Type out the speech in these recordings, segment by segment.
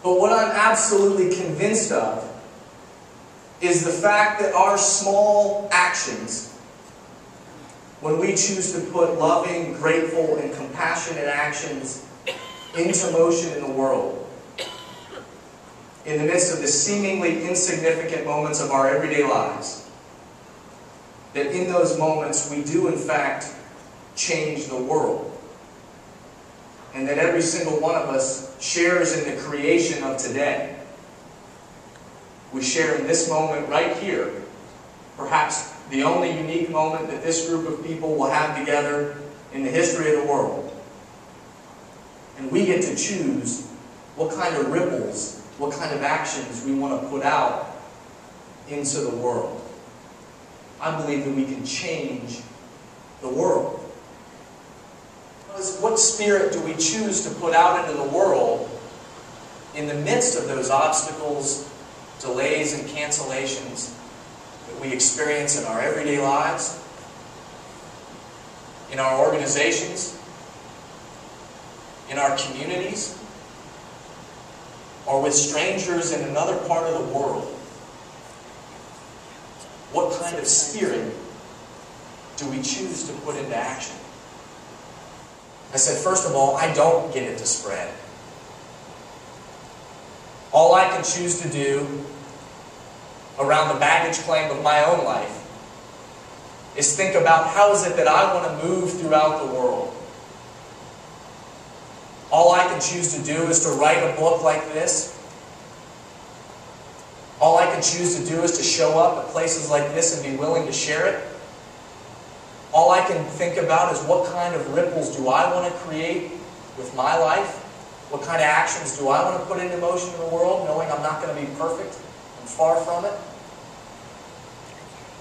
But what I'm absolutely convinced of is the fact that our small actions, when we choose to put loving, grateful, and compassionate actions into motion in the world, in the midst of the seemingly insignificant moments of our everyday lives, that in those moments we do in fact change the world. And that every single one of us shares in the creation of today. We share in this moment right here, perhaps the only unique moment that this group of people will have together in the history of the world. And we get to choose what kind of ripples, what kind of actions we want to put out into the world. I believe that we can change the world. What spirit do we choose to put out into the world in the midst of those obstacles, delays, and cancellations that we experience in our everyday lives, in our organizations, in our communities, or with strangers in another part of the world? What kind of spirit do we choose to put into action? I said, first of all, I don't get it to spread. All I can choose to do around the baggage claim of my own life is think about how is it that I want to move throughout the world. All I can choose to do is to write a book like this. All I can choose to do is to show up at places like this and be willing to share it. All I can think about is what kind of ripples do I want to create with my life? What kind of actions do I want to put into motion in the world, knowing I'm not going to be perfect? I'm far from it.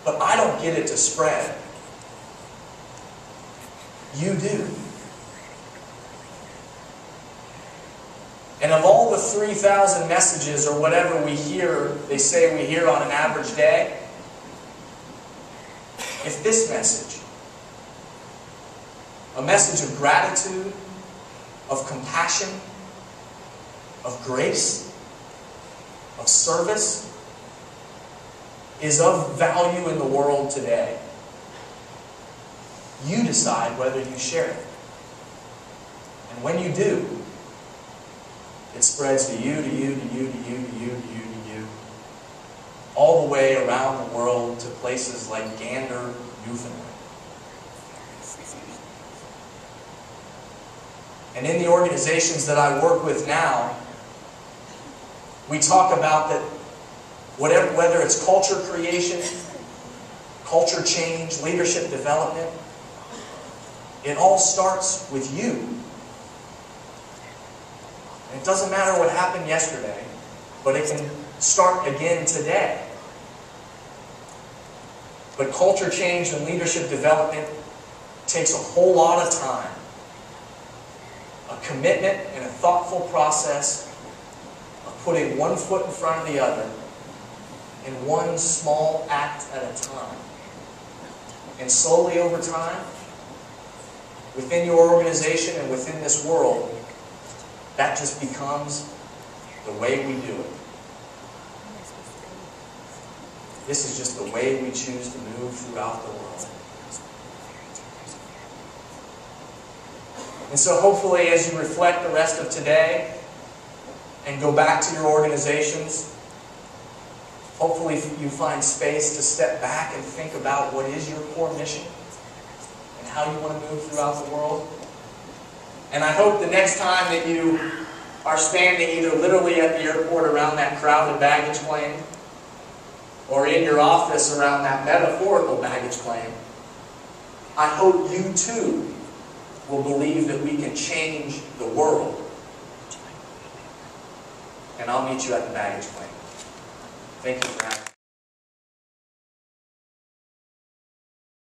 But I don't get it to spread. You do. And of all the 3,000 messages or whatever we hear, they say we hear on an average day, if this message, a message of gratitude, of compassion, of grace, of service, is of value in the world today, you decide whether you share it. And when you do, it spreads to you, to you, to you, to you, to you, to you, to you, all the way around the world to places like Gander, Newfoundland. And in the organizations that I work with now, we talk about that whether it's culture creation, culture change, leadership development, it all starts with you. And it doesn't matter what happened yesterday, but it can start again today. But culture change and leadership development takes a whole lot of time, a commitment and a thoughtful process of putting one foot in front of the other in one small act at a time. And slowly over time, within your organization and within this world, that just becomes the way we do it. This is just the way we choose to move throughout the world. And so hopefully as you reflect the rest of today and go back to your organizations, hopefully you find space to step back and think about what is your core mission and how you want to move throughout the world. And I hope the next time that you are standing either literally at the airport around that crowded baggage claim or in your office around that metaphorical baggage claim, I hope you too will believe that we can change the world. And I'll meet you at the baggage claim. Thank you for having me.